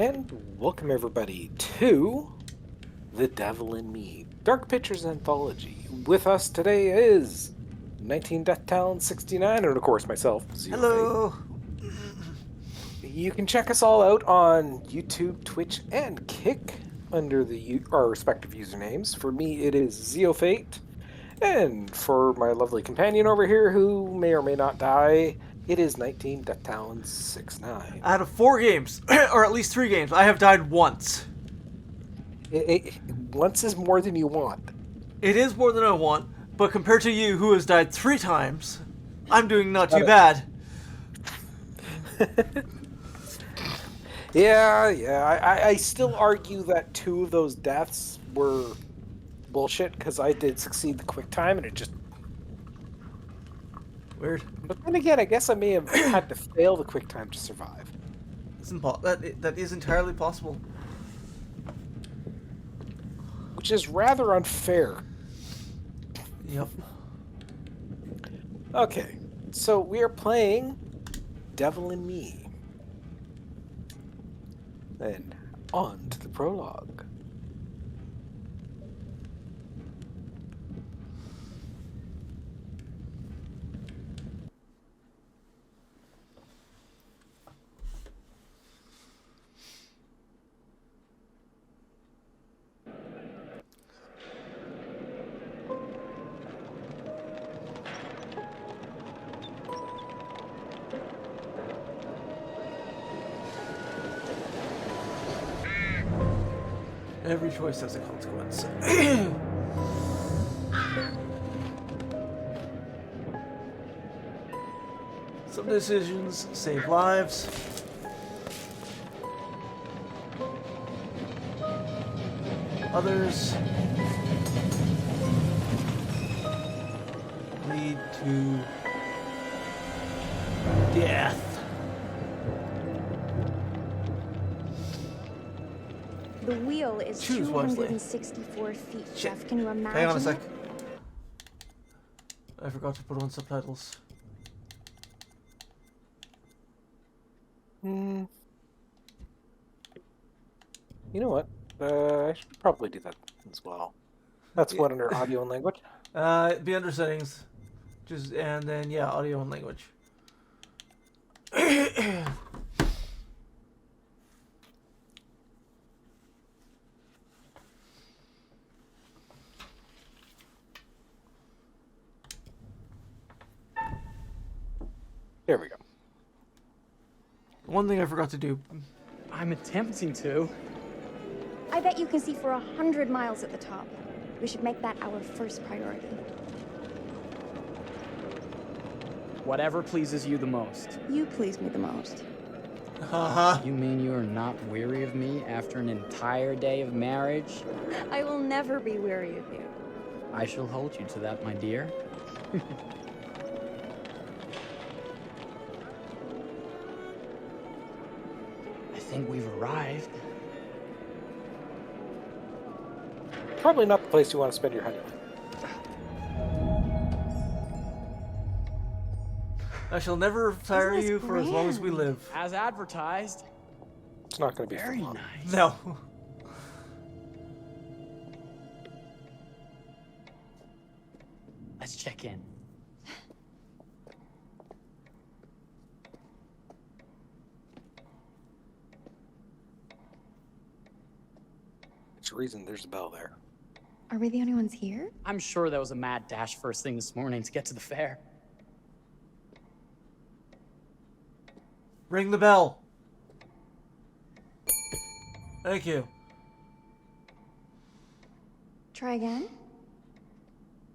And welcome everybody to The Devil in Me, Dark Pictures Anthology. With us today is 19 Death Talon 69, and of course myself, Zeofate. Hello. You can check us all out on YouTube, Twitch, and Kick under our respective usernames. For me, it is Zeofate, and for my lovely companion over here, who may or may not die, it is 19 Death Talon 69. Out of 4 games, or at least 3 games, I have died once. Once is more than you want. It is more than I want, but compared to you, who has died 3 times, I'm doing not too bad. Yeah. I still argue that 2 of those deaths were bullshit because I did succeed the quick time and it just. Weird. But then again, I guess I may have had to fail the quick time to survive. It's that is entirely possible. Which is rather unfair. Yep. Okay, so we are playing Devil in Me. Then on to the prologue. Every choice has a consequence. Some decisions save lives. Others lead to death. The wheel is Choose wisely. 264 feet, Shit. Jeff. Can you imagine? Hang on a sec. it? I forgot to put on subtitles. You know what? I should probably do that as well. That's what under audio and language. Be under settings, and then yeah, audio and language. There we go. One thing I forgot to do. I'm attempting to. I bet you can see for 100 miles at the top. We should make that our first priority. Whatever pleases you the most. You please me the most. Haha. You mean you are not weary of me after an entire day of marriage? I will never be weary of you. I shall hold you to that, my dear. I think we've arrived. Probably not the place you want to spend your honeymoon. I shall never tire Isn't this you for as long as we grand? live. As advertised. It's not going to be Very for long. nice. No. Let's check in. There's a reason there's a bell there. Are we the only ones here? I'm sure that was a mad dash first thing this morning to get to the fair. Ring the bell. Thank you. Try again?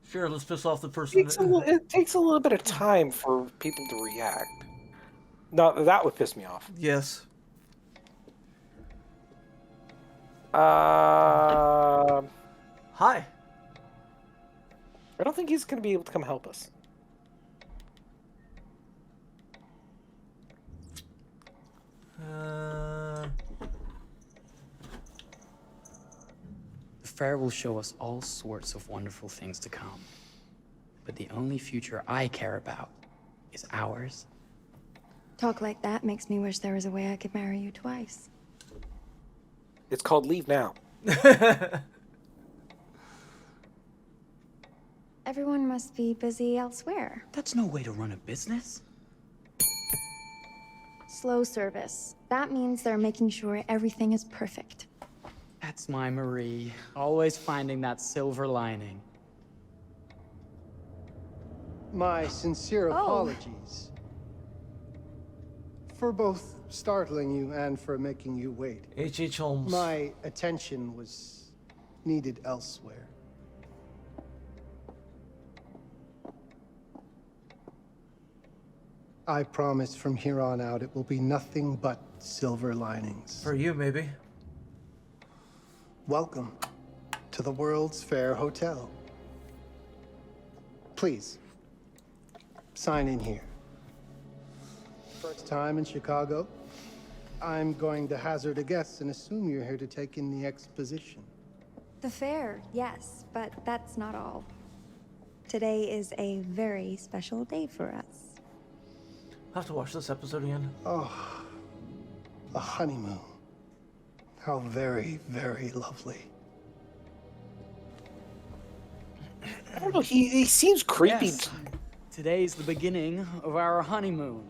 Sure, let's piss off the person. It takes a little bit of time for people to react. No, that would piss me off. Yes. I Hi. don't think he's going to be able to come help us. The fair will show us all sorts of wonderful things to come. But the only future I care about is ours. Talk like that makes me wish there was a way I could marry you twice. It's called Leave Now. Everyone must be busy elsewhere. That's no way to run a business. Slow service. That means they're making sure everything is perfect. That's my Marie. Always finding that silver lining. My sincere Oh. apologies for both startling you and for making you wait. H.H. Holmes. My attention was needed elsewhere. I promise from here on out it will be nothing but silver linings. For you, maybe. Welcome to the World's Fair Hotel. Please, sign in here. First time in Chicago? I'm going to hazard a guess and assume you're here to take in the exposition. The fair, yes, but that's not all. Today is a very special day for us. I have to watch this episode again. Oh, a honeymoon. How very, very lovely. I don't know. He seems creepy. Yes. Today's the beginning of our honeymoon.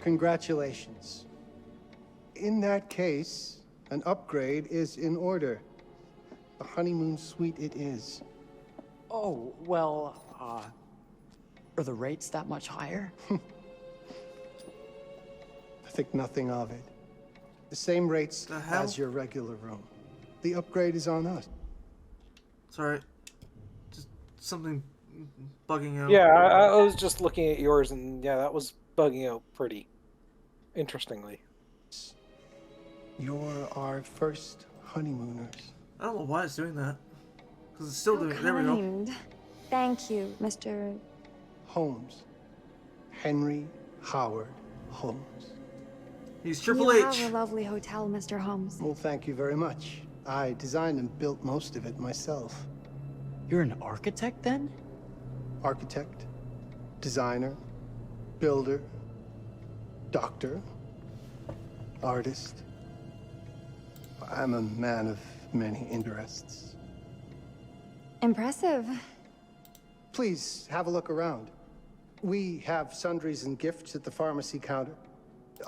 Congratulations. In that case, an upgrade is in order. The honeymoon suite it is. Oh, well, are the rates that much higher? Think nothing of it. The same rates The hell? as your regular room. The upgrade is on us. Sorry. Just something bugging out. Yeah, I was just looking at yours, and yeah, that was bugging out pretty interestingly. You're our first honeymooners. I don't know why it's doing that. Because it's still How doing. There we go. kind. Thank you, Mr. Holmes. Henry Howard Holmes. He's Triple You H. have a lovely hotel, Mr. Holmes. Well, thank you very much. I designed and built most of it myself. You're an architect then? Architect, designer, builder, doctor, artist. I'm a man of many interests. Impressive. Please have a look around. We have sundries and gifts at the pharmacy counter.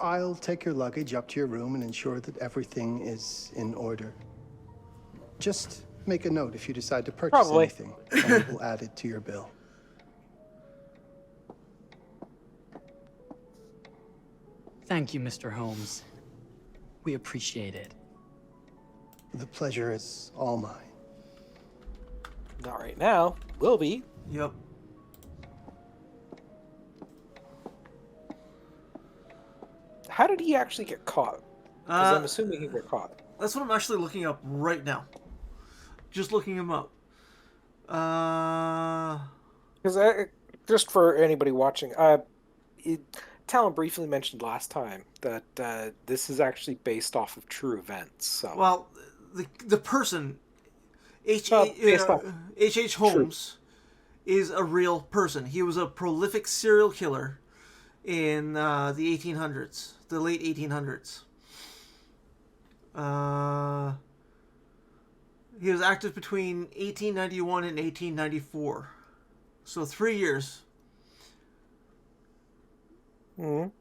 I'll take your luggage up to your room and ensure that everything is in order. Just make a note if you decide to purchase Probably. anything, and we'll add it to your bill. Thank you, Mr. Holmes. We appreciate it. The pleasure is all mine. Not right now. Will be. Yep. How did he actually get caught? Because I'm assuming he got caught. That's what I'm actually looking up right now. Just looking him up. Because just for anybody watching, Talon briefly mentioned last time that this is actually based off of true events. So Well, the person, based off H.H. Holmes, is a real person. He was a prolific serial killer in the 1800s, the late 1800s. He was active between 1891 and 1894. So 3 years. Mhm.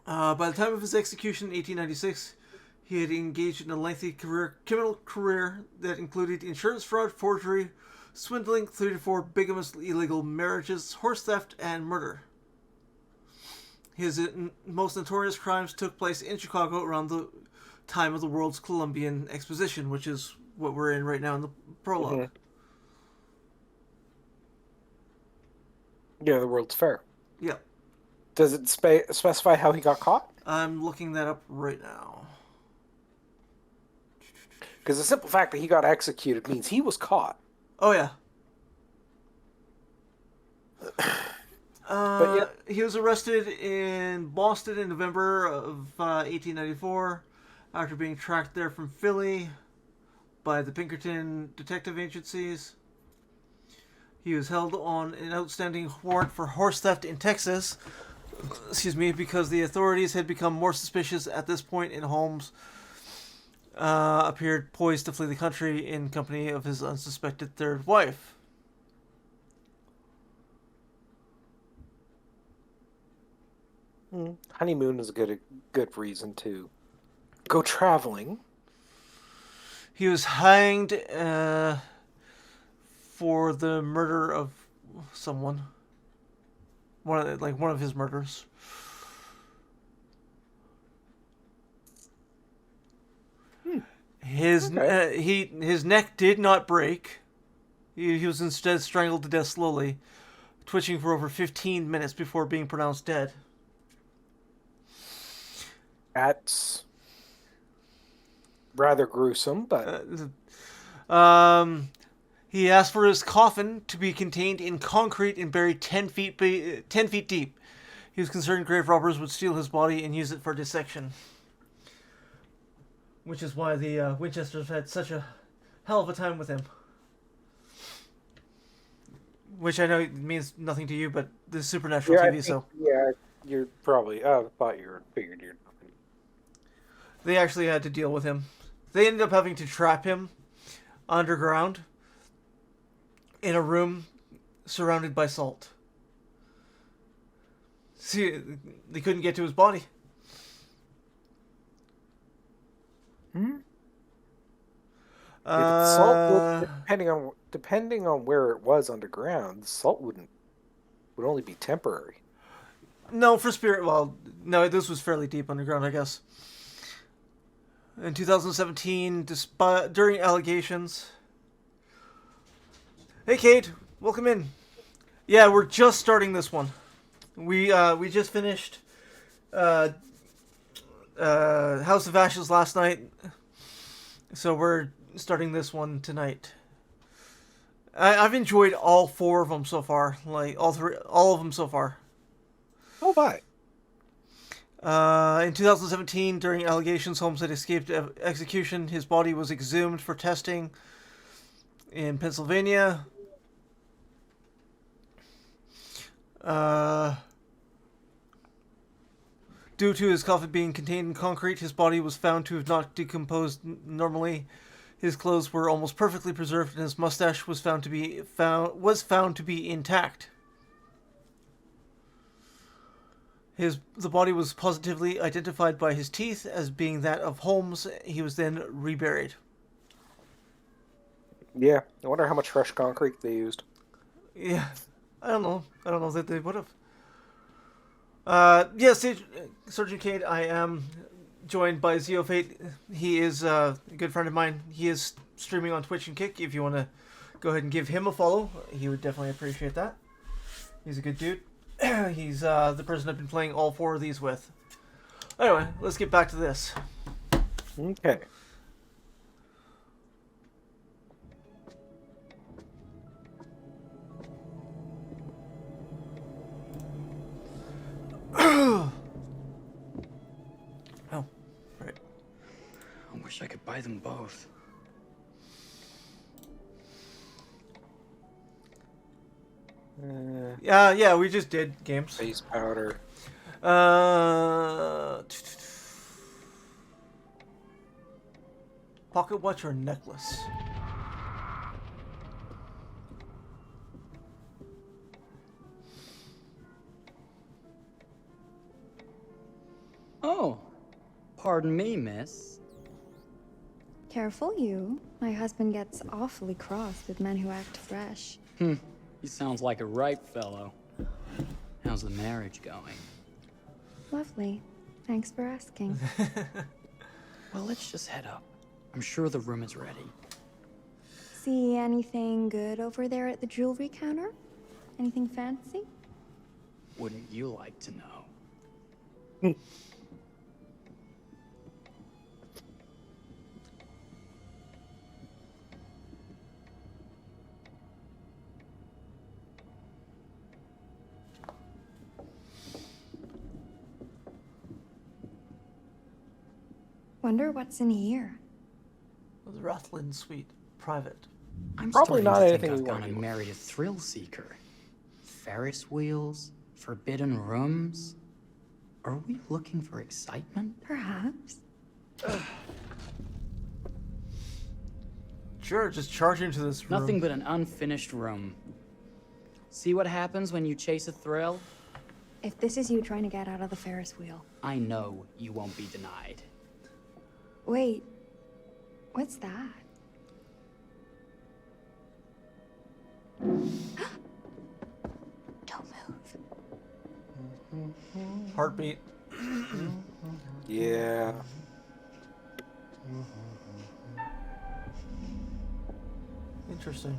By the time of his execution in 1896, he had engaged in a lengthy criminal career that included insurance fraud, forgery, swindling, 34 bigamous illegal marriages, horse theft, and murder. His most notorious crimes took place in Chicago around the time of the World's Columbian Exposition, which is what we're in right now in the prologue. Mhm. Yeah, the World's Fair. Yeah, Does it specify how he got caught? I'm looking that up right now. Because the simple fact that he got executed means he was caught. Oh, yeah. But He was arrested in Boston in November of 1894 after being tracked there from Philly by the Pinkerton detective agencies. He was held on an outstanding warrant for horse theft in Texas, because the authorities had become more suspicious at this point in Holmes' appeared poised to flee the country in company of his unsuspected third wife. Honeymoon is a good reason to go traveling. He was hanged for the murder of someone. One of his murders. His his neck did not break. He was instead strangled to death slowly, twitching for over 15 minutes before being pronounced dead. That's rather gruesome, but He asked for his coffin to be contained in concrete and buried 10 feet deep. He was concerned grave robbers would steal his body and use it for dissection. Which is why the Winchesters had such a hell of a time with him. Which I know means nothing to you, but this is Supernatural TV, so... Yeah, you're probably... I thought you figured you're... They actually had to deal with him. They ended up having to trap him underground in a room surrounded by salt. See, they couldn't get to his body. Salt would, depending on where it was underground, the salt would only be temporary. No, for spirit. Well, no, this was fairly deep underground, I guess. In 2017, during allegations. Hey, Kate, welcome in. Yeah, we're just starting this one. We just finished House of Ashes last night, so we're starting this one tonight. I've enjoyed all 4 of them so far, like all of them so far. Oh, bye. In 2017, during allegations, Holmes had escaped execution. His body was exhumed for testing in Pennsylvania. Due to his coffin being contained in concrete, his body was found to have not decomposed normally. His clothes were almost perfectly preserved, and his mustache was found to be intact. The body was positively identified by his teeth as being that of Holmes. He was then reburied. Yeah, I wonder how much fresh concrete they used. Yeah, I don't know. I don't know that they would have. Yes, Sergeant Cade, I am joined by Zeofate. He is a good friend of mine. He is streaming on Twitch and Kick. If you want to go ahead and give him a follow, he would definitely appreciate that. He's a good dude. He's the person I've been playing all 4 of these with. Anyway, let's get back to this. Okay. Oh, right. I wish I could buy them both. Yeah, we just did games. Face powder. Pocket watch or necklace? Oh, pardon me, miss. Careful, you. My husband gets awfully cross with men who act fresh. He sounds like a ripe fellow. How's the marriage going? Lovely. Thanks for asking. Well, let's just head up. I'm sure the room is ready. See anything good over there at the jewelry counter? Anything fancy? Wouldn't you like to know? Wonder what's in here. The Rathlin Suite, private. I'm Probably starting not to anything think we I've want gone to and do. married a thrill seeker. Ferris wheels, forbidden rooms. Are we looking for excitement? Perhaps. Sure, just charge into this room. Nothing but an unfinished room. See what happens when you chase a thrill? If this is you trying to get out of the Ferris wheel. I know you won't be denied. Wait, what's that? Don't move. Heartbeat. Yeah. Interesting.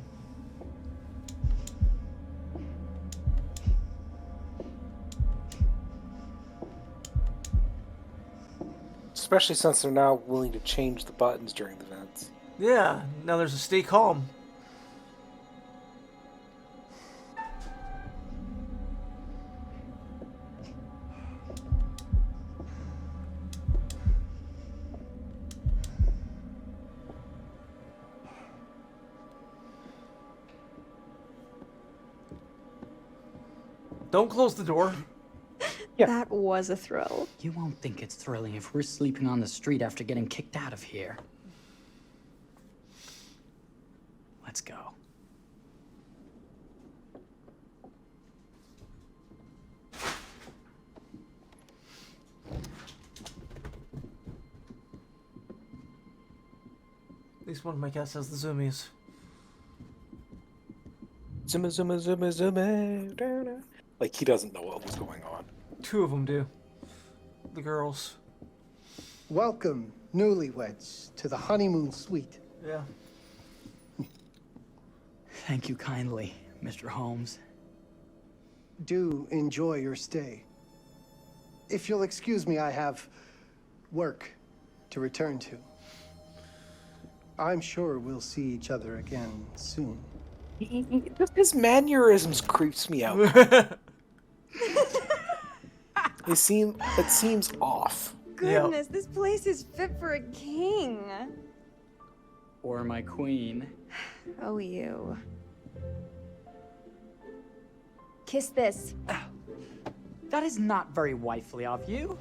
Especially since they're now willing to change the buttons during the events. Yeah, now there's a stay calm. Don't close the door. Yeah. That was a thrill. You won't think it's thrilling if we're sleeping on the street after getting kicked out of here. Let's go. At least one of my cats has the zoomies. Zuma, zuma, zuma, zuma. Da, da. Like, he doesn't know what was going on. Two of them do. The girls. Welcome, newlyweds, to the honeymoon suite. Yeah. Thank you kindly, Mr. Holmes. Do enjoy your stay. If you'll excuse me, I have work to return to. I'm sure we'll see each other again soon. Just his mannerisms creeps me out. It seems off. Goodness, this place is fit for a king. Or my queen. Oh, you. Kiss this. That is not very wifely of you.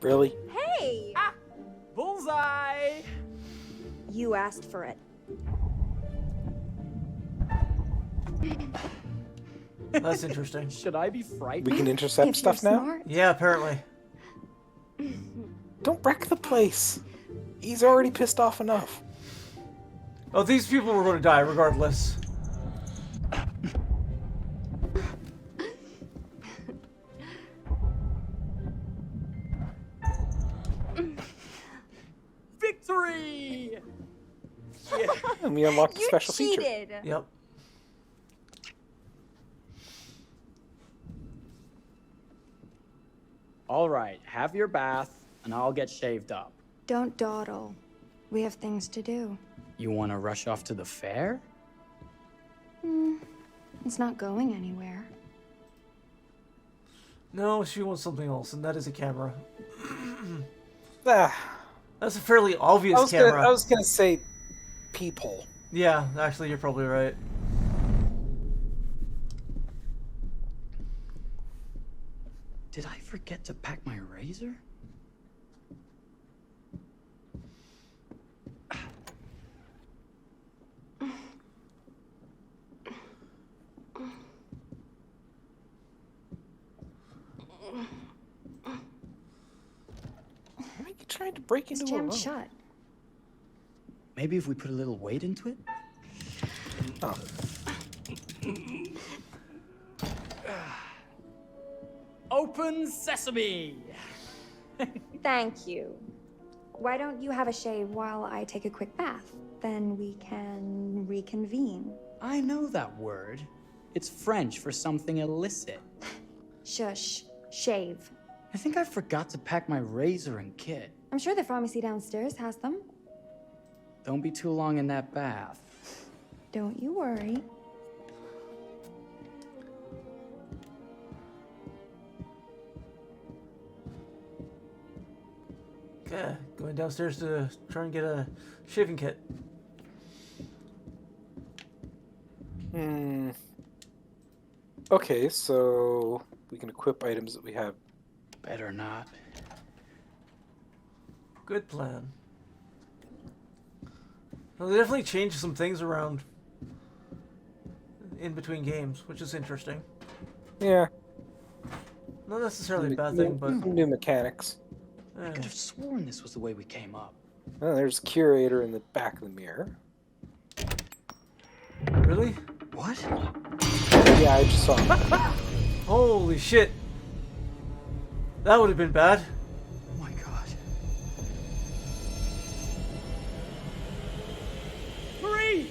Really? Hey! Bullseye! You asked for it. That's interesting. Should I be frightened? We can intercept If stuff you're now? smart. Yeah, apparently. Don't wreck the place. He's already pissed off enough. Oh, these people were going to die regardless. Victory! And we unlocked the You special feature. cheated. Yep. All right, have your bath, and I'll get shaved up. Don't dawdle. We have things to do. You want to rush off to the fair? It's not going anywhere. No, she wants something else, and that is a camera. Ah, That's a fairly obvious I camera. was gonna say peephole. Yeah, actually, you're probably right. Did I forget to pack my razor? Why are you trying to break It's into a room? jammed shut. Maybe if we put a little weight into it? Oh. Open sesame! Thank you. Why don't you have a shave while I take a quick bath? Then we can reconvene. I know that word. It's French for something illicit. Shush. Shave. I think I forgot to pack my razor and kit. I'm sure the pharmacy downstairs has them. Don't be too long in that bath. Don't you worry. Okay, going downstairs to try and get a shaving kit. Okay, so we can equip items that we have. Better not. Good plan. Well, they definitely changed some things around in between games, which is interesting. Yeah. Not necessarily a bad thing, but Some new mechanics. I could have sworn this was the way we came up. Oh, there's Curator in the back of the mirror. Really? What? Yeah, I just saw him. Holy shit! That would have been bad. Oh my god. Marie!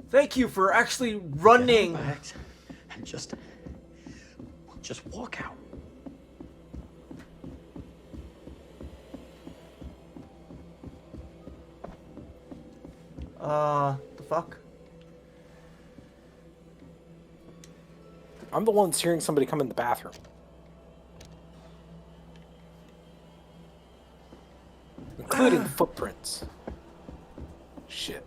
Thank you for actually running. Get our bags and just walk out. The fuck? I'm the one that's hearing somebody come in the bathroom. Including footprints. Shit.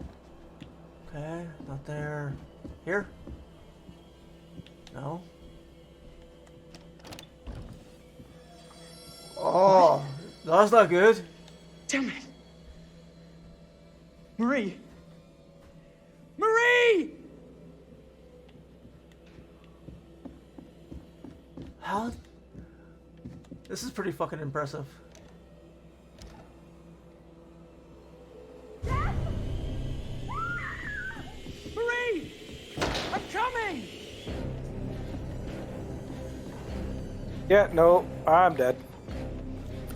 Okay, not there. Here? No. Oh, that's not good. Damn it! Marie! Marie! How? This is pretty fucking impressive. Marie! I'm coming! Yeah, no, I'm dead.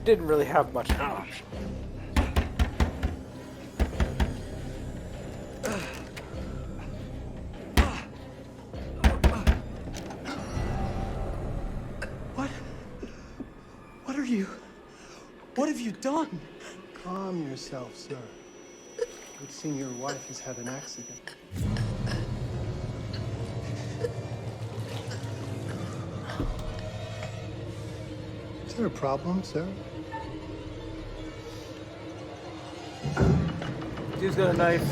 Didn't really have much of an option. What are you? What have you done? Calm yourself, sir. It seems your wife has had an accident. Is there a problem, sir? Dude's got a knife.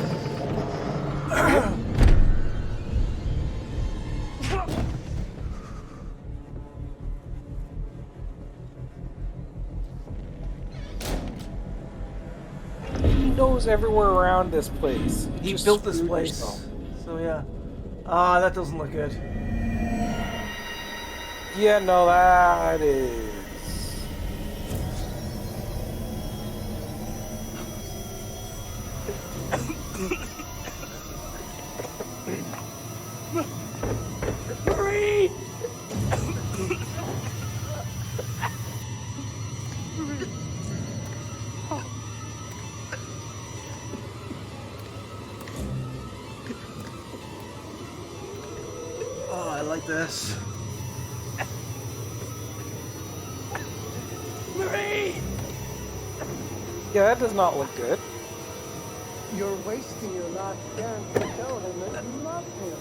He knows everywhere around this place. He Just built this screwed place. yourself. So yeah. That doesn't look good. Yeah, no, that is. Marie! Oh, I like this. Marie! Yeah, that does not look good. You're wasting your last chance to tell him that you love him.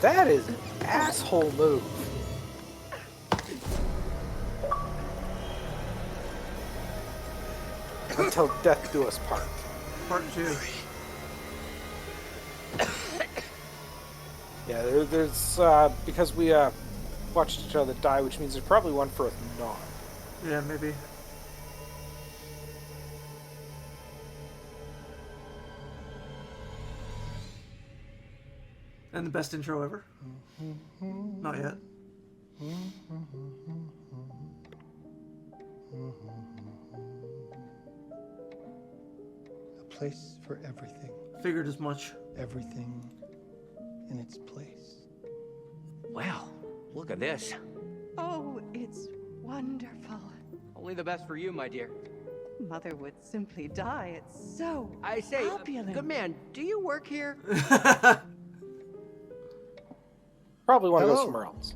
That is an asshole move. Until death do us part. Part 2. Yeah, there's because we watched each other die, which means there's probably one for us not. Yeah, maybe. And the best intro ever? Not yet. A place for everything. Figured as much. Everything in its place. Wow, look at this. Oh, it's wonderful. Only the best for you, my dear. Mother would simply die. It's so I say, opulent. good man, do you work here? Probably want to go Hello. somewhere else.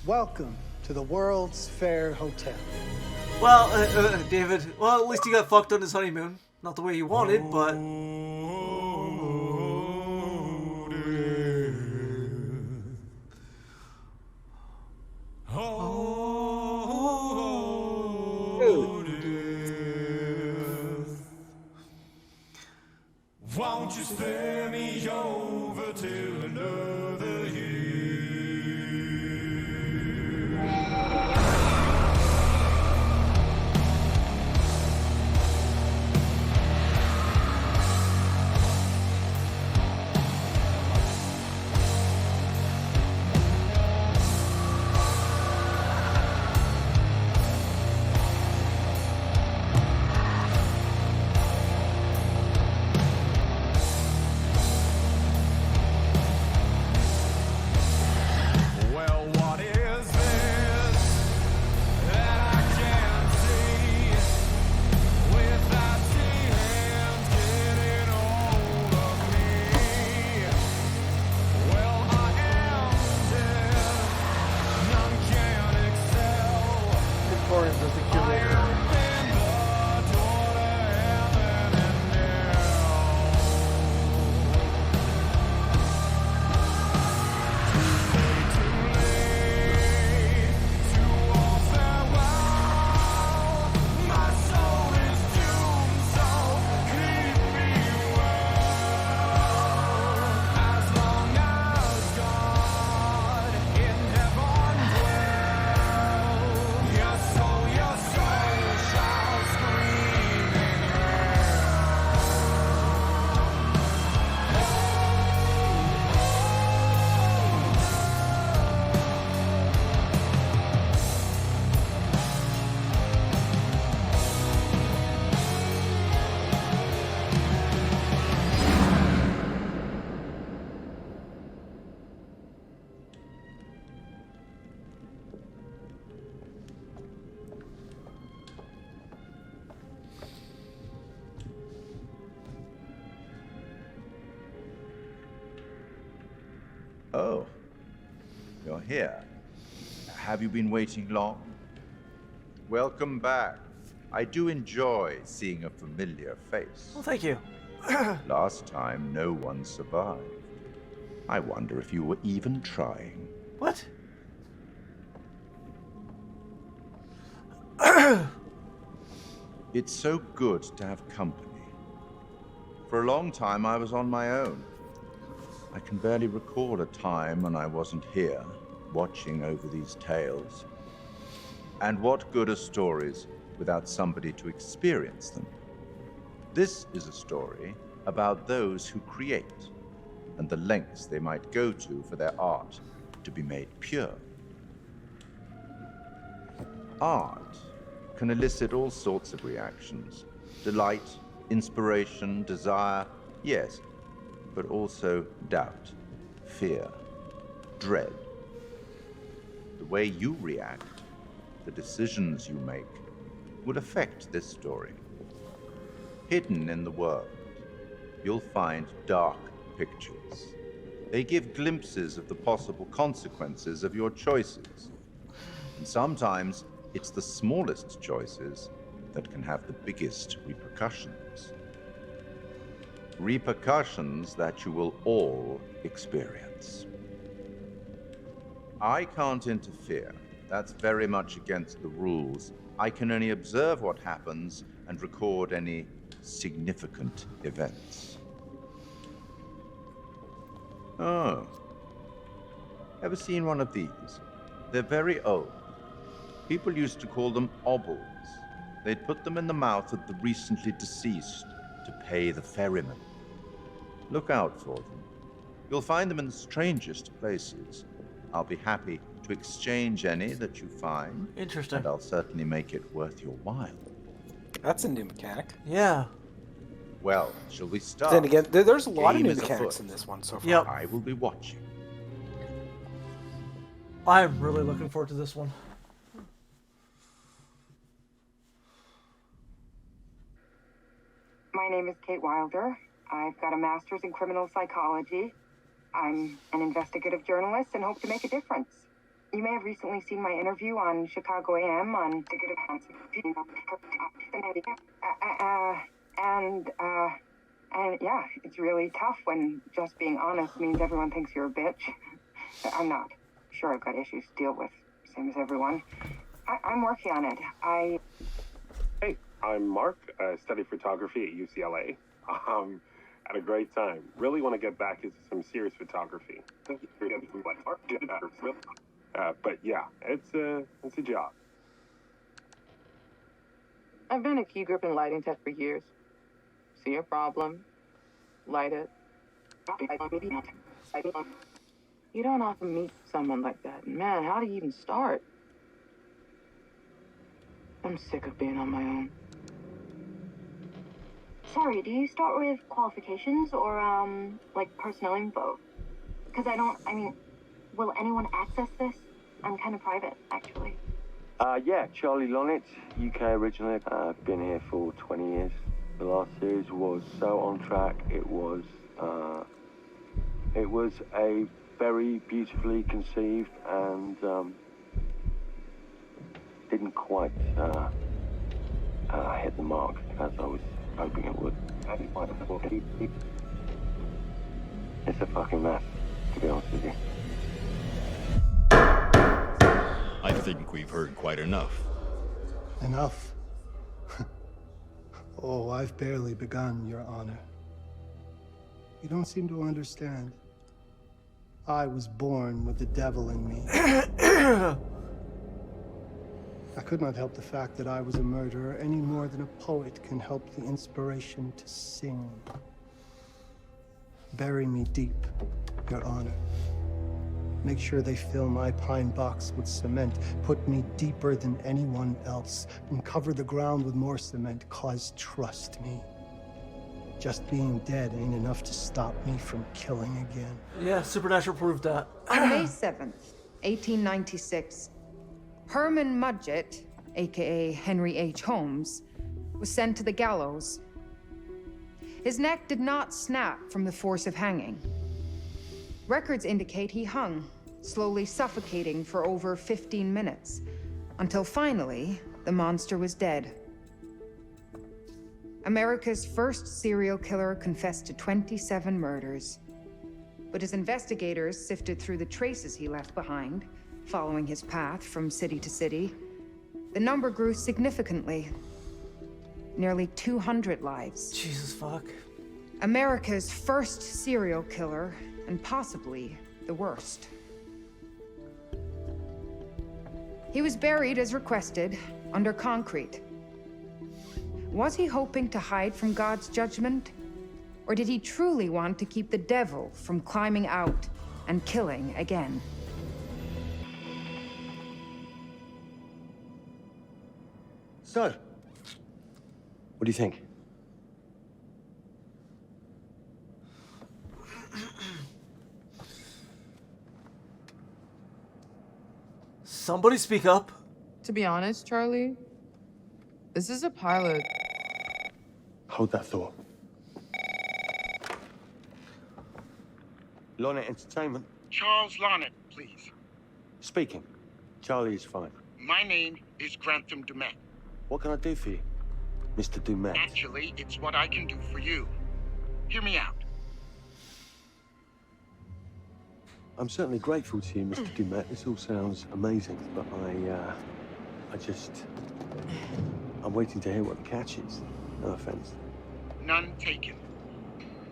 Welcome to the World's Fair Hotel. Well, David, well, at least he got fucked on his honeymoon. Not the way he wanted, but... Won't you spare me over till another year? Well, what is this that I can't see without your hands getting hold of me? Well, I am dead, none can excel. Victorian is the I curator. open the door to heaven and hell. Too late to all farewell. My soul is doomed, so keep me well. As long as God in heaven dwells, your soul shall scream in Oh, you're here. Have you been waiting long? Welcome back. I do enjoy seeing a familiar face. Well, thank you. Last time, no one survived. I wonder if you were even trying. What? It's so good to have company. For a long time, I was on my own. I can barely recall a time when I wasn't here, watching over these tales. And what good are stories without somebody to experience them? This is a story about those who create, and the lengths they might go to for their art to be made pure. Art can elicit all sorts of reactions. Delight, inspiration, desire, yes, but also doubt, fear, dread. The way you react, the decisions you make, will affect this story. Hidden in the world, you'll find dark pictures. They give glimpses of the possible consequences of your choices. And sometimes it's the smallest choices that can have the biggest repercussions. Repercussions that you will all experience. I can't interfere. That's very much against the rules. I can only observe what happens and record any significant events. Oh. Ever seen one of these? They're very old. People used to call them obels. They'd put them in the mouth of the recently deceased to pay the ferryman. Look out for them. You'll find them in the strangest places. I'll be happy to exchange any that you find. Interesting. And I'll certainly make it worth your while. That's a new mechanic. Yeah. Well, shall we start? Then again, there's a lot of Game new is mechanics afoot. in this one so far. Yep. I will be watching. I'm really looking forward to this one. My name is Kate Wilder. I've got a master's in criminal psychology. I'm an investigative journalist and hope to make a difference. You may have recently seen my interview on Chicago AM on and yeah, it's really tough when just being honest means everyone thinks you're a bitch. I'm not. Sure, I've got issues to deal with, same as everyone. I'm working on it. Hey, I'm Mark. I study photography at UCLA. Had a great time. Really want to get back into some serious photography. But yeah, it's a job. I've been a key grip and lighting tech for years. See a problem, light it. You don't often meet someone like that. Man, how do you even start? I'm sick of being on my own. Sorry, do you start with qualifications or, like personnel info? Because I mean, will anyone access this? I'm kind of private, actually. Yeah, Charlie Lonitz, UK originally. I've been here for 20 years. The last series was so on track. It was a very beautifully conceived and didn't quite hit the mark as I was hoping it would. It's a fucking mess, to be honest with you. I think we've heard quite enough. Enough? Oh, I've barely begun, Your Honor. You don't seem to understand. I was born with the devil in me. I could not help the fact that I was a murderer any more than a poet can help the inspiration to sing. Bury me deep, Your Honor. Make sure they fill my pine box with cement. Put me deeper than anyone else. And cover the ground with more cement, 'cause trust me, just being dead ain't enough to stop me from killing again. Yeah, Supernatural proved that. On May 7th, 1896, Herman Mudgett, aka Henry H. Holmes, was sent to the gallows. His neck did not snap from the force of hanging. Records indicate he hung, slowly suffocating for over 15 minutes, until finally, the monster was dead. America's first serial killer confessed to 27 murders. But as investigators sifted through the traces he left behind, following his path from city to city, the number grew significantly. Nearly 200 lives. Jesus fuck. America's first serial killer, and possibly the worst. He was buried as requested, under concrete. Was he hoping to hide from God's judgment? Or did he truly want to keep the devil from climbing out and killing again? So, what do you think? Somebody speak up. To be honest, Charlie, this is a pilot. Hold that thought. Lonnet Entertainment. Charles Lonnet, please. Speaking. Charlie is fine. My name is Grantham Dumet. What can I do for you, Mr. Dumet? Actually, it's what I can do for you. Hear me out. I'm certainly grateful to you, Mr. Dumet. This all sounds amazing, but I'm waiting to hear what the catch is. No offense. None taken.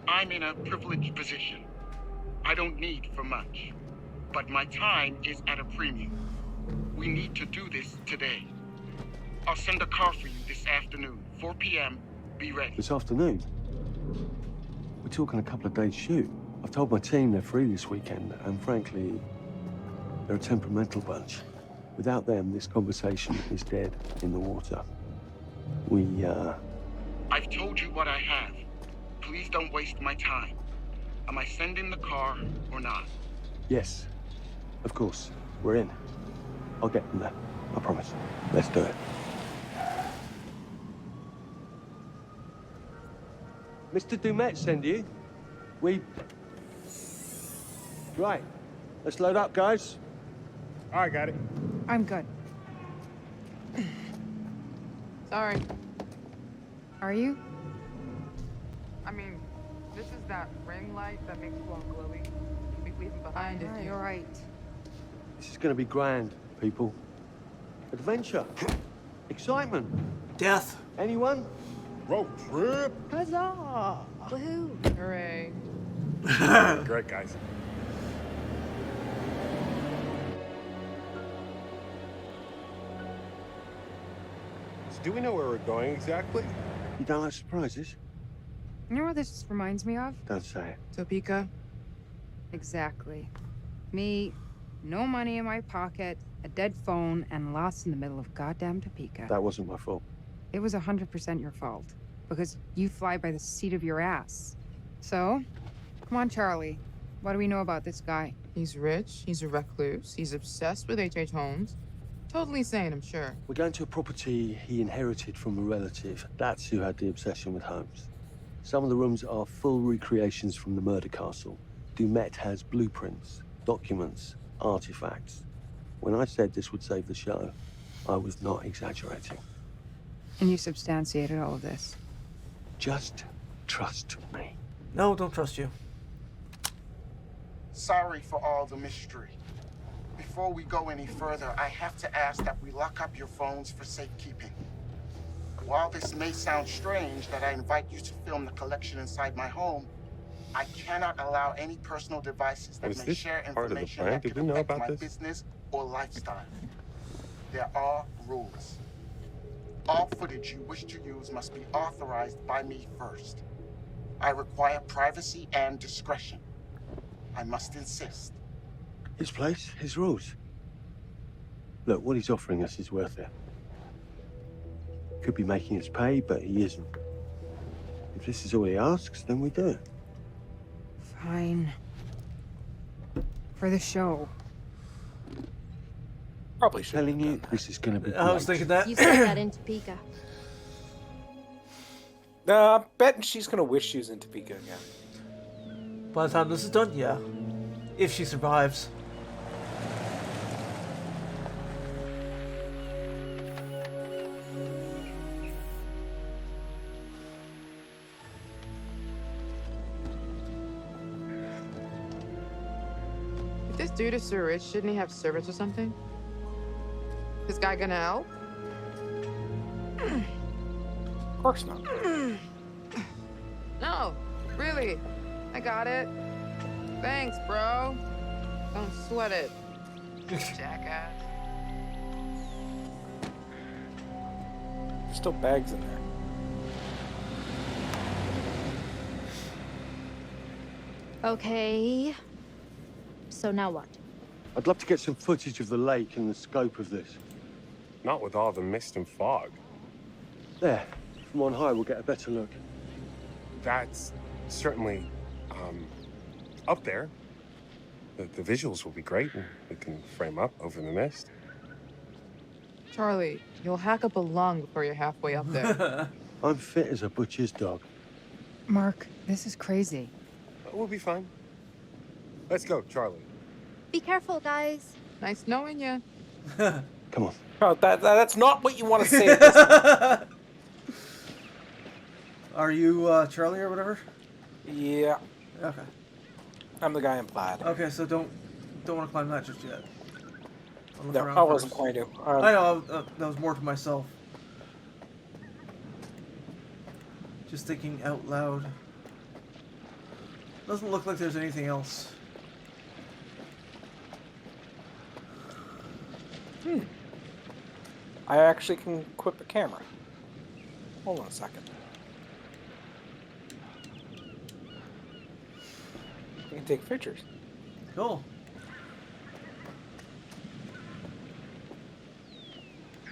I'm in a privileged position. I don't need for much, but my time is at a premium. We need to do this today. I'll send a car for you this afternoon, 4 p.m. Be ready. This afternoon? We're talking a couple of days shoot. I've told my team they're free this weekend, and frankly, they're a temperamental bunch. Without them, this conversation is dead in the water. I've told you what I have. Please don't waste my time. Am I sending the car or not? Yes, of course. We're in. I'll get them there. I promise. Let's do it. Mr. Dumet send you? Right. Let's load up, guys. All right, got it. I'm good. Sorry. Are you? I mean, this is that ring light that makes you all glowy. We leave it behind if You're right. This is going to be grand, people. Adventure. Excitement. Death. Anyone? Road trip. Huzzah! Woohoo! Hooray. Great, guys. So do we know where we're going exactly? You don't like surprises? You know what this reminds me of? Don't say it. Topeka? Exactly. Me, no money in my pocket, a dead phone, and lost in the middle of goddamn Topeka. That wasn't my fault. It was 100% your fault. Because you fly by the seat of your ass. So, come on, Charlie. What do we know about this guy? He's rich, he's a recluse, he's obsessed with H.H. Holmes. Totally sane, I'm sure. We're going to a property he inherited from a relative. That's who had the obsession with Holmes. Some of the rooms are full recreations from the murder castle. Dumet has blueprints, documents, artifacts. When I said this would save the show, I was not exaggerating. And you substantiated all of this. Just trust me. No, don't trust you. Sorry for all the mystery. Before we go any further, I have to ask that we lock up your phones for safekeeping. While this may sound strange that I invite you to film the collection inside my home, I cannot allow any personal devices that Was may this share part of the information plan? that Did could we know affect about my this? business or lifestyle. There are rules. All footage you wish to use must be authorized by me first. I require privacy and discretion. I must insist. His place, his rules. Look, what he's offering us is worth it. Could be making us pay, but he isn't. If this is all he asks, then we do it. Fine. For the show. Probably should. Telling you, this is going to be I was great. thinking that. You said that in Topeka. I'm betting she's gonna wish she was in Topeka again. By the time this is done, yeah. If she survives. If this dude is so rich, shouldn't he have servants or something? This guy gonna help? Of course not. No, really. I got it. Thanks, bro. Don't sweat it. Jackass. There's still bags in there. Okay. So now what? I'd love to get some footage of the lake and the scope of this. Not with all the mist and fog. There, from on high, we'll get a better look. That's certainly up there. The visuals will be great, and we can frame up over the mist. Charlie, you'll hack up a lung before you're halfway up there. I'm fit as a butcher's dog. Mark, this is crazy. We'll be fine. Let's go, Charlie. Be careful, guys. Nice knowing you. Come on. Oh, that's not what you want to say. At this Are you Charlie or whatever? Yeah. Okay. I'm the guy in plaid. Okay, so don't want to climb that just yet. I'll look No, around I wasn't first. going to. I know, that was more to myself. Just thinking out loud. Doesn't look like there's anything else. I actually can equip a camera. Hold on a second. I can take pictures. Cool.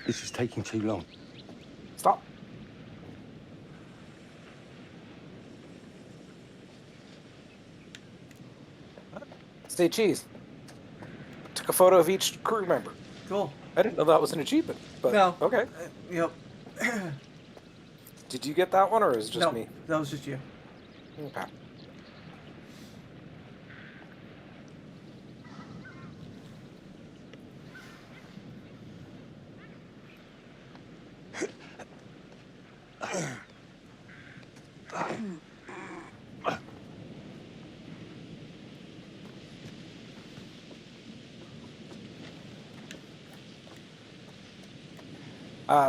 This is taking too long. Stop. Stay cheese. Took a photo of each crew member. Cool. I didn't know that was an achievement, but No. okay. Yep. Did you get that one, or is it just No, me? that was just you. Okay.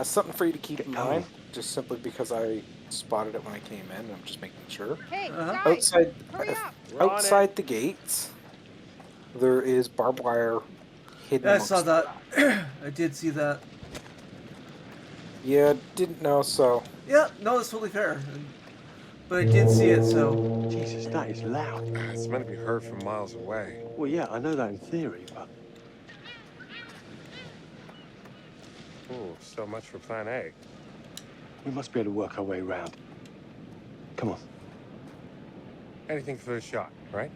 Something for you to keep in mind, just simply because I spotted it when I came in. I'm just making sure. Hey, guys, Outside, hurry up! outside the gates, there is barbed wire hidden. Yeah, I saw amongst that. I did see that. Yeah, didn't know, so. Yeah, no, that's totally fair. But I did see it, so. Jesus, that is loud. It's meant to be heard from miles away. Well, yeah, I know that in theory, but... Oh, so much for Plan A. We must be able to work our way around. Come on. Anything for a shot, right?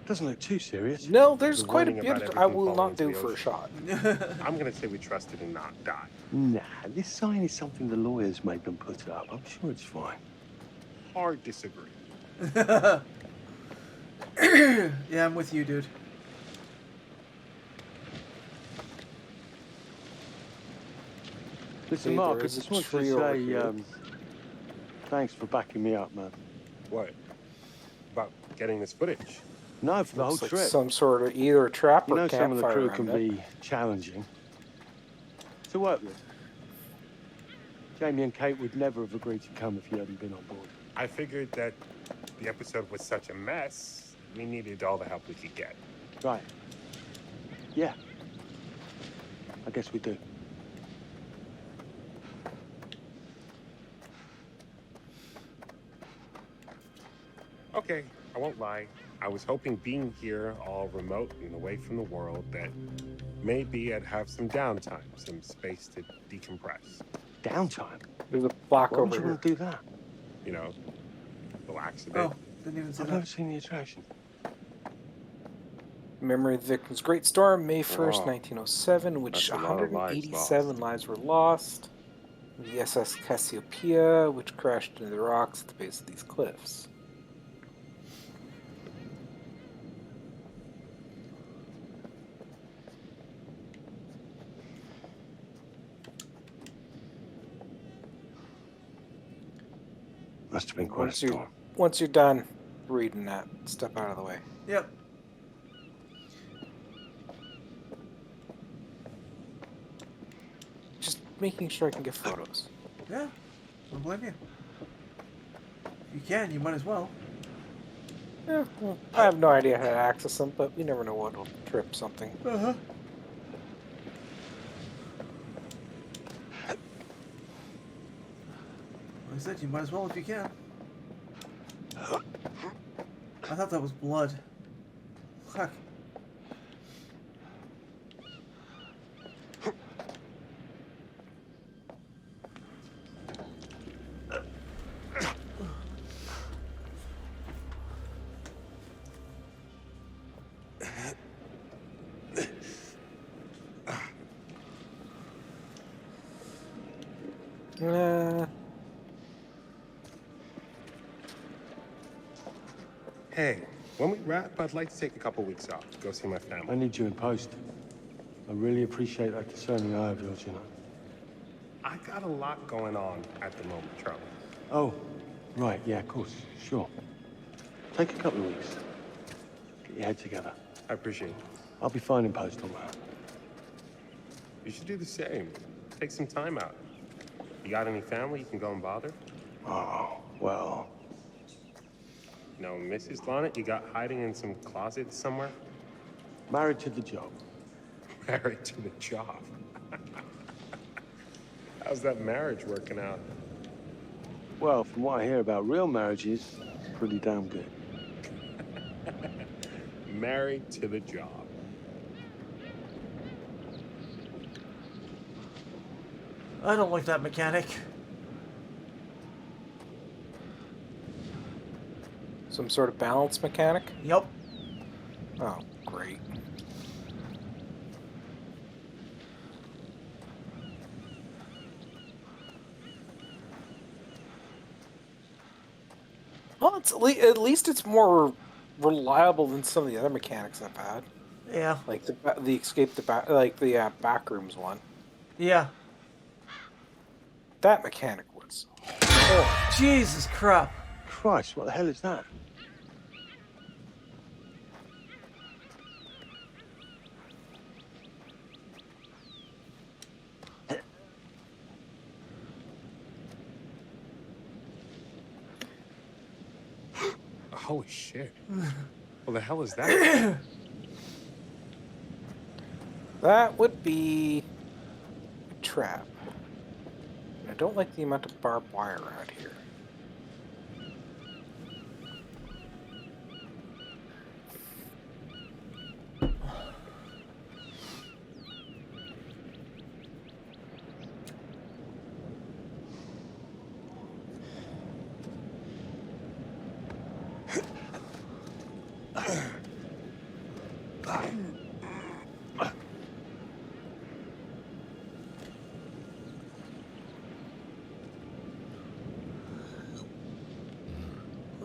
Doesn't look too serious. No, there's The quite a warning bit about I everything will falling not into do the for a ocean. shot. I'm gonna say we trusted and not die. Nah, this sign is something the lawyers made them put up. I'm sure it's fine. Hard disagree. Yeah, I'm with you, dude. Listen, See, Mark, I there is a just want tree to over say here. thanks for backing me up, man. What? About getting this footage? No, for the whole Looks like trip. some sort of either a trap You or know, some of the campfire crew around can it. be challenging to work with. Jamie and Kate would never have agreed to come if you hadn't been on board. I figured that the episode was such a mess, we needed all the help we could get. Right. Yeah. I guess we do. Okay, I won't lie. I was hoping being here, all remote and away from the world, that maybe I'd have some downtime, some space to decompress. Downtime? There's a block Why would over you here. want to do that? You know, relax a bit. Oh, didn't even see I've that. never seen the attraction. Memory of the Victims' Great Storm, May 1st, Wow. 1907, which That's a lot of lives 187 lives were lost. The SS Cassiopeia, which crashed into the rocks at the base of these cliffs. Must have been quite a storm. Once you're done reading that, step out of the way. Yep. Just making sure I can get photos. Yeah, don't blame you. If you can, you might as well. Yeah, well, I have no idea how to access them, but you never know what will trip something. Uh-huh. Like I said, you might as well if you can. I thought that was blood. Fuck. Hey, when we wrap, I'd like to take a couple weeks off to go see my family. I need you in post. I really appreciate that discerning eye of yours, you know. I got a lot going on at the moment, Charlie. Oh, right, yeah, of course, sure. Take a couple of weeks. Get your head together. I appreciate it. I'll be fine in post on that. You should do the same. Take some time out. You got any family you can go and bother? Oh, well... No, Mrs. Lonnet, you got hiding in some closet somewhere? Married to the job. Married to the job. How's that marriage working out? Well, from what I hear about real marriages, pretty damn good. Married to the job. I don't like that mechanic. Some sort of balance mechanic? Yep. Oh, great. Well, it's at least it's more reliable than some of the other mechanics I've had. Yeah. Like the escape the back rooms one. Yeah. That mechanic was. Oh, Jesus crap. Christ, what the hell is that? Holy shit. What the hell is that? That would be a trap. I don't like the amount of barbed wire around here.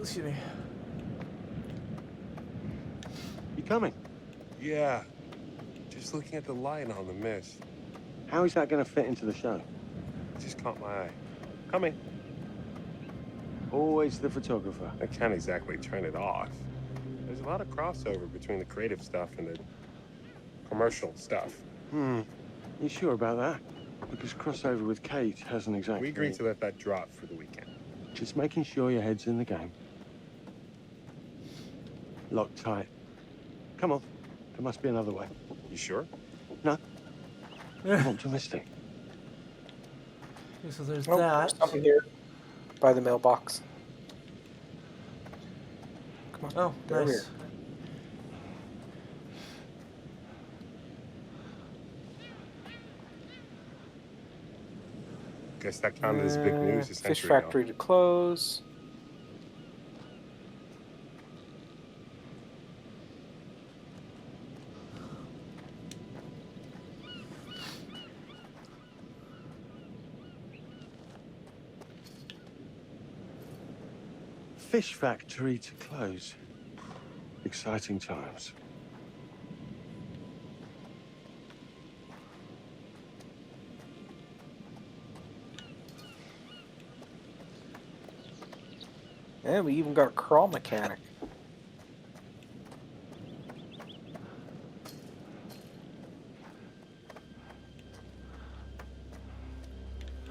Excuse me. You coming? Yeah. Just looking at the light on the mist. How is that going to fit into the show? It just caught my eye. Coming. Always the photographer. I can't exactly turn it off. There's a lot of crossover between the creative stuff and the commercial stuff. You sure about that? Because crossover with Kate hasn't exactly... We agreed to let that drop for the weekend. Just making sure your head's in the game. Locked tight. Come on. There must be another way. You sure? No. I'm optimistic. Okay, so there's Oh, that. there's something here by the mailbox. Come on. Oh, there we nice. are. Guess that counted as big news a Fish century factory to close. Fish factory to close. Exciting times. And we even got a crawl mechanic.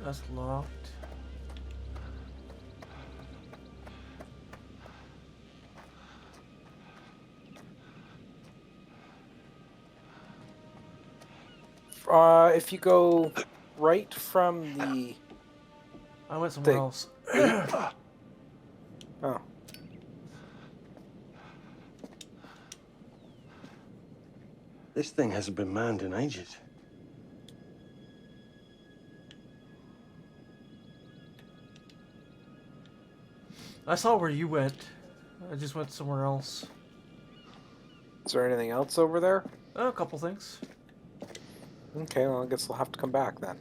That's locked. If you go right from the... I went somewhere else. Oh. This thing hasn't been manned in ages. I saw where you went. I just went somewhere else. Is there anything else over there? A couple things. Okay, well, I guess we'll have to come back then.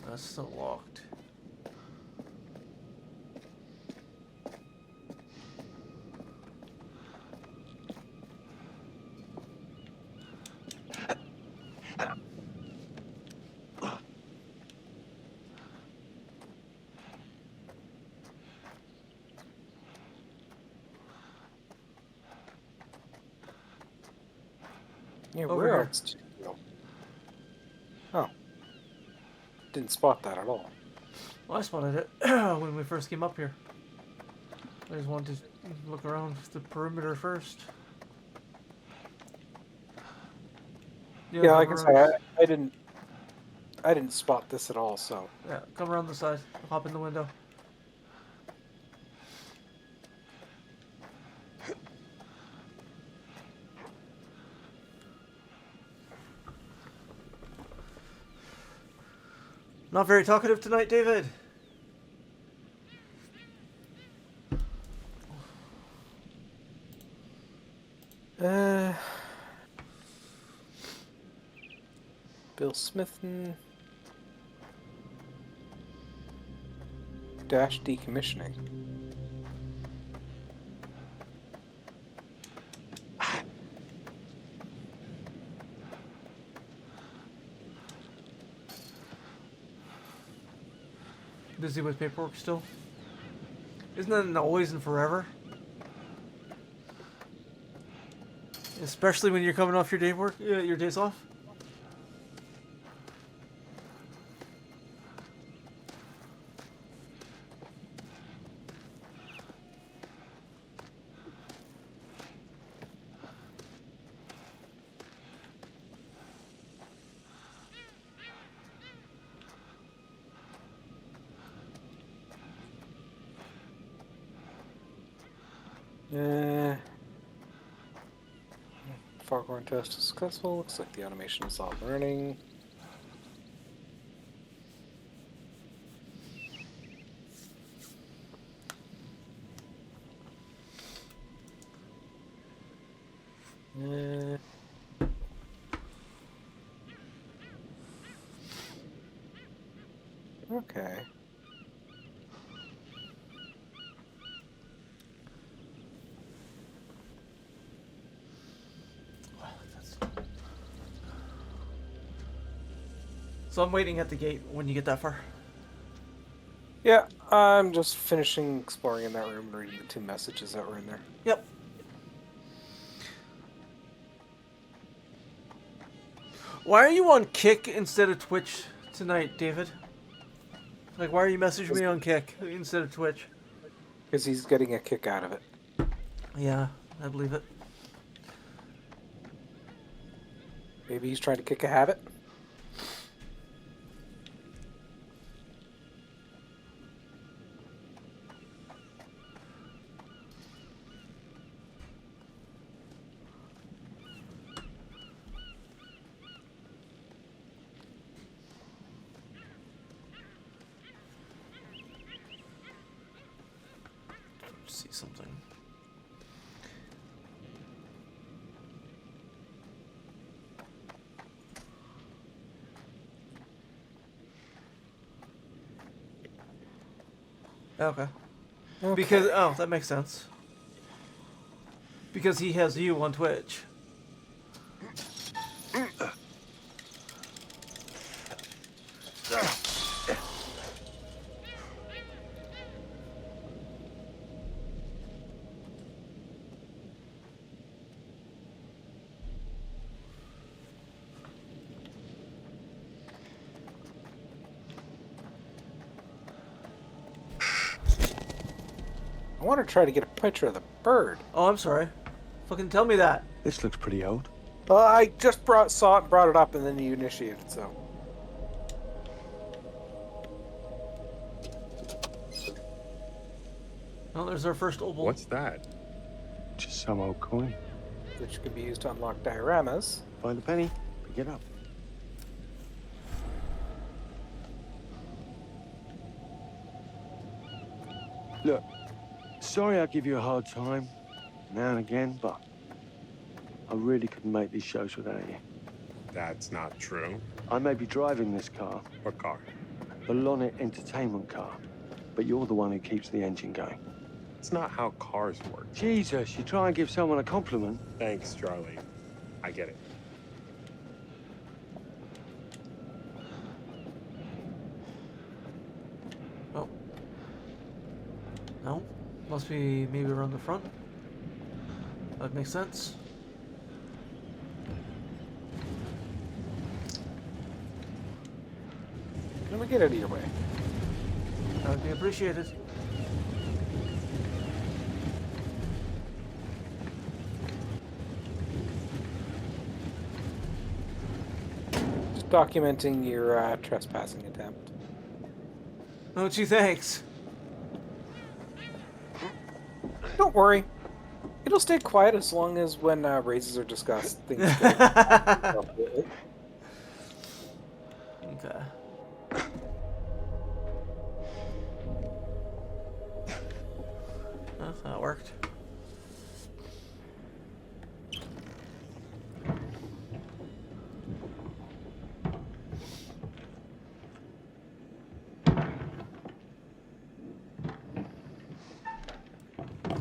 That's still locked. Yeah, Over where here. else did you go? Oh. Didn't spot that at all. Well, I spotted it when we first came up here. I just wanted to look around the perimeter first. Yeah, like I come say, around- I didn't spot this at all, so. Yeah, come around the side. Hop in the window. Not very talkative tonight, David. Bill Smithson. Dash decommissioning. Busy with paperwork still? Isn't that an always and forever? Especially when you're coming off your day work, your days off. Foghorn test is successful. Looks like the automation is off and running. Okay. So I'm waiting at the gate when you get that far. Yeah, I'm just finishing exploring in that room and reading the 2 messages that were in there. Yep. Why are you on Kick instead of Twitch tonight, David? Like, why are you messaging me on Kick instead of Twitch? Because he's getting a kick out of it. Yeah, I believe it. Maybe he's trying to kick a habit? See something. Okay. Because that makes sense. Because he has you on Twitch. I want to try to get a picture of the bird. Oh, I'm sorry. Fucking tell me that. This looks pretty old. I just saw it, brought it up, and then you initiated, so. Oh, there's our first opal. What's that? Just some old coin. Which can be used to unlock dioramas. Find a penny, pick it up. Look, sorry I give you a hard time now and again, but I really couldn't make these shows without you. That's not true. I may be driving this car. What car? The Lonnet entertainment car. But you're the one who keeps the engine going. It's not how cars work. Jesus, you try and give someone a compliment. Thanks, Charlie. I get it. Oh. No? Must be maybe around the front. That makes sense. Let me get out of your way. That would be appreciated. Just documenting your trespassing attempt. Oh, gee, thanks. Don't worry. It'll stay quiet as long as when raises are discussed, things go. Okay. Oh, that worked.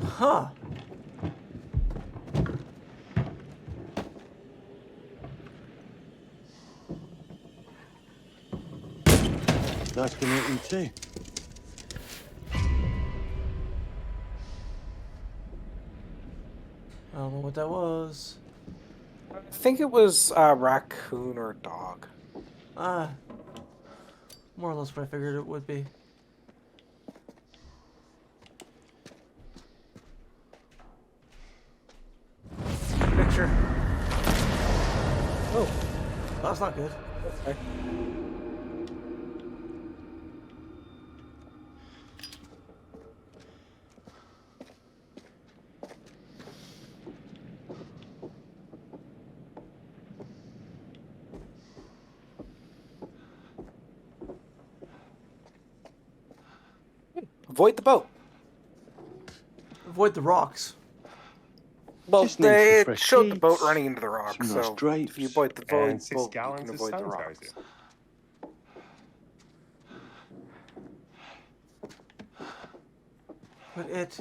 Huh. Nice to meet you too. don't know what that was. I think it was a raccoon or a dog. More or less what I figured it would be. Picture. Oh, that's not good. Okay. Avoid the boat. Avoid the rocks. Well, Just need they some fresh showed the boat sheets, running into the rocks, some nice so drapes, if you avoid the and boat, 6 you gallons can of avoid the sanitizer. rocks. But it...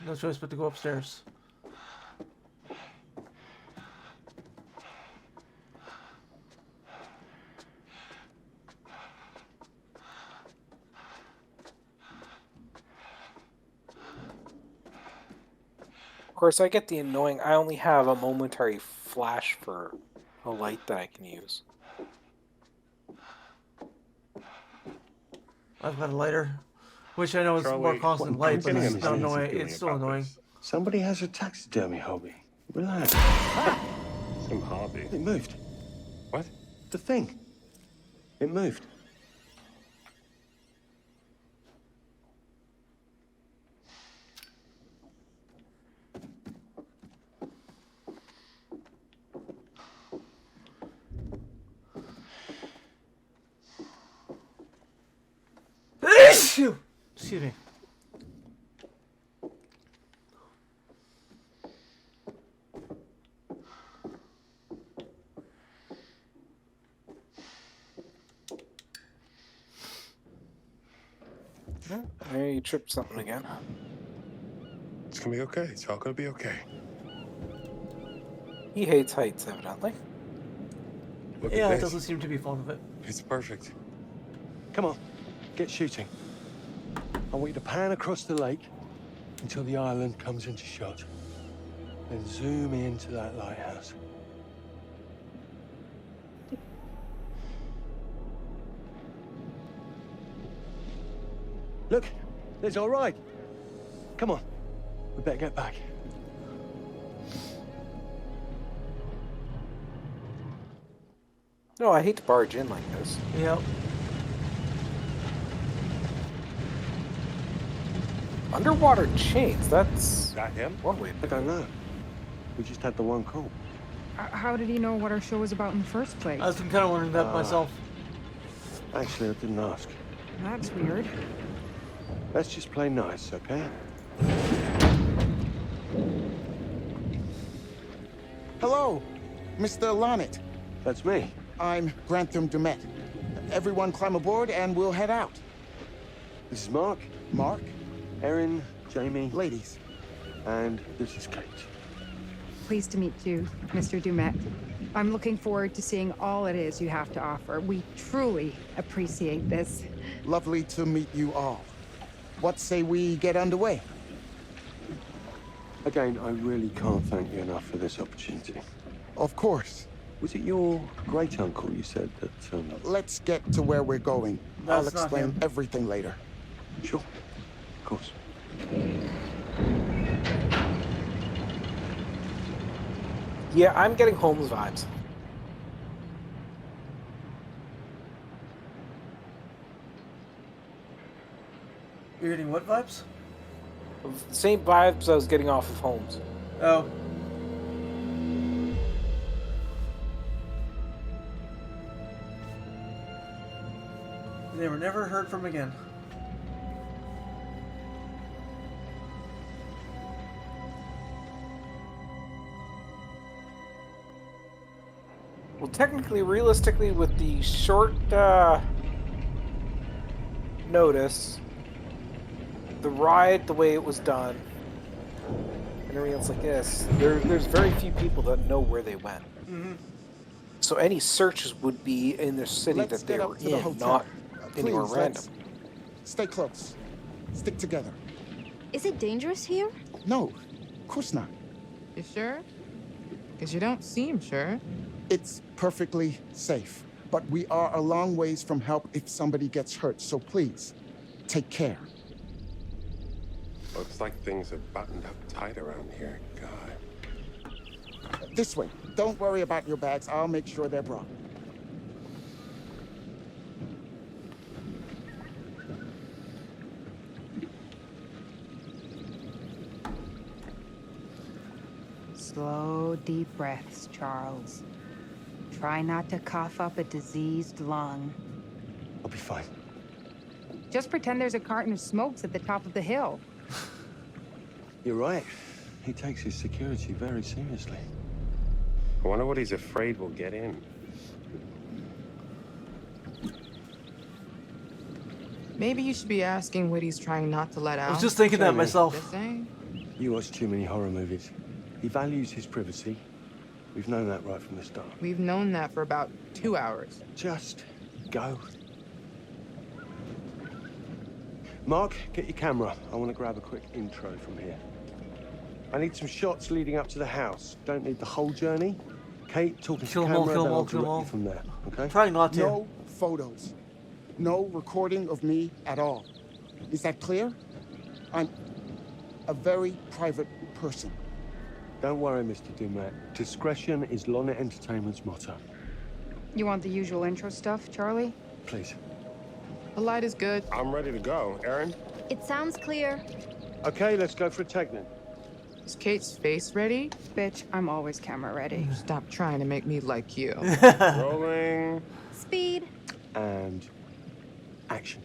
no choice but to go upstairs. Of course, I get the annoying, I only have a momentary flash for a light that I can use. I've got a lighter, which I know is Charlie, more constant light, but getting it's an still uneasy annoying. feeling It's still about annoying. this. Somebody has a taxidermy hobby. Relax. Some hobby. It moved. What? The thing. It moved. Excuse me. There you tripped something again. It's gonna be okay. It's all gonna be okay. He hates heights, evidently. Look Yeah, at it this. doesn't seem to be fond of it. It's perfect. Come on, get shooting. I want you to pan across the lake until the island comes into shot. Then zoom into that lighthouse. Look, it's all right. Come on, we better get back. No, I hate to barge in like this. Yep. Underwater chains, that's... That him? one way. I don't know. We just had the one call. How did he know what our show was about in the first place? I was kind of wondering that myself. Actually, I didn't ask. That's weird. Let's just play nice, okay? Hello, Mr. Lonnet. That's me. I'm Grantham Dumet. Everyone climb aboard and we'll head out. This is Mark. Mark? Erin, Jamie. Ladies. And this is Kate. Pleased to meet you, Mr. Dumet. I'm looking forward to seeing all it is you have to offer. We truly appreciate this. Lovely to meet you all. What say we get underway? Again, I really can't thank you enough for this opportunity. Of course. Was it your great-uncle you said that, Let's get to where we're going. That's I'll not explain him. everything later. Sure. Of course. Yeah, I'm getting Holmes vibes. You're getting what vibes? Same vibes I was getting off of Holmes. Oh. They were never heard from again. Well, technically, realistically, with the short notice, the ride, the way it was done, and everything else like this, there's very few people that know where they went. Mm-hmm. So any searches would be in the city Let's that they get were up to the in, hotel. not anywhere Please, random. stay close. Stick together. Is it dangerous here? No, of course not. You sure? Because you don't seem sure. It's perfectly safe. But we are a long ways from help if somebody gets hurt, so please, take care. Looks like things are buttoned up tight around here. God. This way. Don't worry about your bags. I'll make sure they're brought. Slow, deep breaths, Charles. Try not to cough up a diseased lung. I'll be fine. Just pretend there's a carton of smokes at the top of the hill. You're right. He takes his security very seriously. I wonder what he's afraid will get in. Maybe you should be asking what he's trying not to let out. I was just thinking that Jamie. myself. Just saying. You watch too many horror movies. He values his privacy. We've known that right from the start. We've known that for about 2 hours. Just go. Mark, get your camera. I want to grab a quick intro from here. I need some shots leading up to the house. Don't need the whole journey. Kate, talking to Kill 'em camera, all, kill 'em then all, I'll kill 'em direct all. you from there, okay? Trying not to. No photos. No recording of me at all. Is that clear? I'm a very private person. Don't worry, Mr. Dumat. Discretion is Lorna Entertainment's motto. You want the usual intro stuff, Charlie? Please. The light is good. I'm ready to go. Aaron? It sounds clear. Okay, let's go for a take then. Is Kate's face ready? Bitch, I'm always camera ready. Stop trying to make me like you. Rolling. Speed. And action.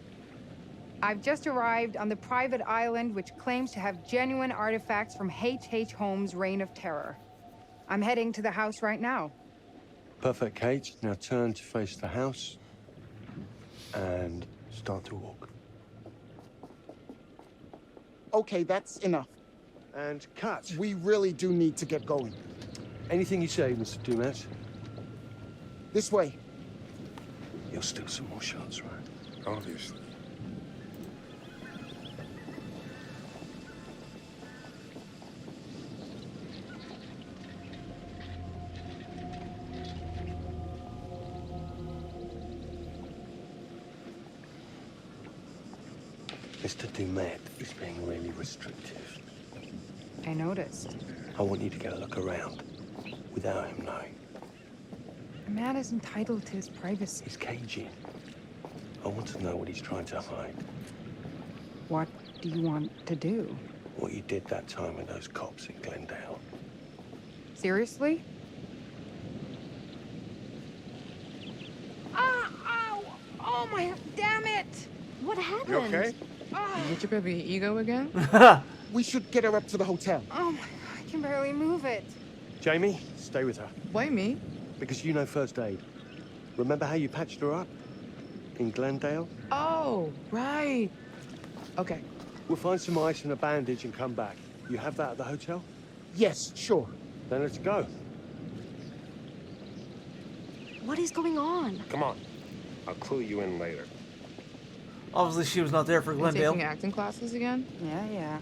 I've just arrived on the private island which claims to have genuine artifacts from H.H. Holmes' Reign of Terror. I'm heading to the house right now. Perfect, Kate. Now turn to face the house and start to walk. Okay, that's enough. And cut. We really do need to get going. Anything you say, Mr. Dumas. This way. You'll steal some more shots, right? Obviously. Mr. Dumet is being really restrictive. I noticed. I want you to get a look around without him knowing. A man is entitled to his privacy. He's cagey. I want to know what he's trying to hide. What do you want to do? What you did that time with those cops in Glendale. Seriously? Ah! Ow! Oh my... Damn it! What happened? You okay? You get your baby ego again? We should get her up to the hotel. Oh my... I can barely move it. Jamie, stay with her. Why me? Because you know first aid. Remember how you patched her up? In Glendale? Oh, right. Okay. We'll find some ice and a bandage and come back. You have that at the hotel? Yes, sure. Then let's go. What is going on? Come on. I'll clue you in later. Obviously, she was not there for You Glendale. taking acting classes again? Yeah.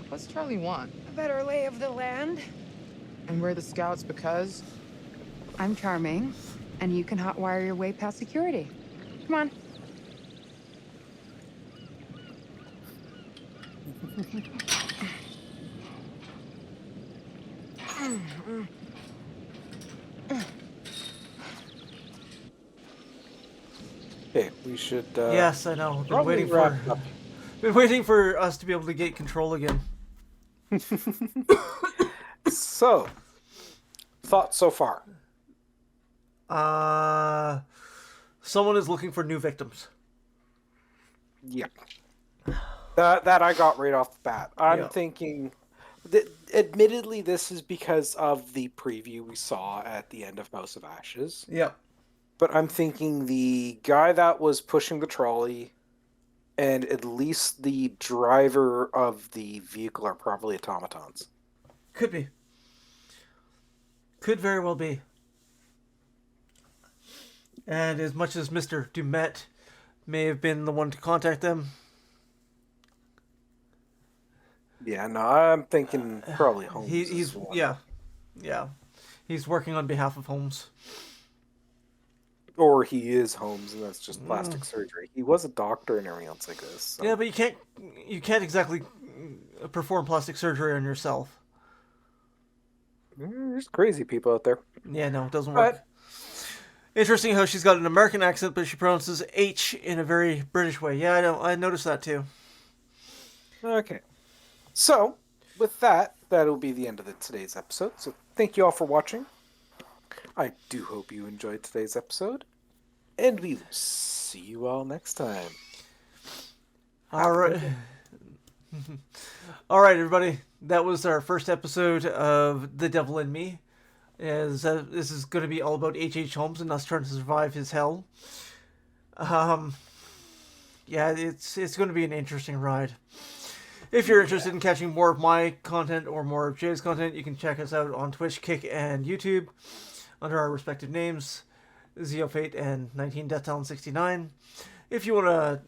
What's Charlie want? A better lay of the land. And we're the scouts because? I'm charming, and you can hotwire your way past security. Come on. Okay, we should. Yes, I know. We've been probably waiting wrap for. up. Been waiting for us to be able to get control again. So, thoughts so far? Someone is looking for new victims. Yeah. That I got right off the bat. I'm thinking. Admittedly, this is because of the preview we saw at the end of House of Ashes. Yep. But I'm thinking the guy that was pushing the trolley and at least the driver of the vehicle are probably automatons. Could be. Could very well be. And as much as Mr. Dumet may have been the one to contact them, Yeah, no, I'm thinking probably Holmes. he's yeah. He's working on behalf of Holmes. Or he is Holmes, and that's just plastic surgery. He was a doctor and everything else like this. So. Yeah, but you can't exactly perform plastic surgery on yourself. There's crazy people out there. Yeah, no, it doesn't work. Interesting how she's got an American accent, but she pronounces H in a very British way. Yeah, I know. I noticed that too. Okay. So, with that, that'll be the end of today's episode. So, thank you all for watching. I do hope you enjoyed today's episode. And we will see you all next time. All right. All right, everybody. That was our first episode of The Devil in Me. This is going to be all about H.H. Holmes and us trying to survive his hell. Yeah, it's going to be an interesting ride. If you're interested in catching more of my content or more of Jay's content, you can check us out on Twitch, Kick, and YouTube under our respective names, Zeofate and 19 Death Talon 69. If you want to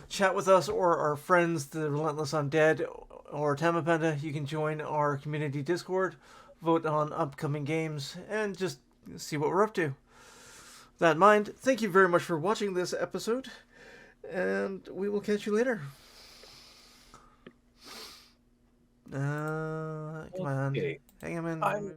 chat with us or our friends, the Relentless Undead or Tamapanda, you can join our community Discord, vote on upcoming games, and just see what we're up to. With that in mind, thank you very much for watching this episode, and we will catch you later. Come on. Hang him in.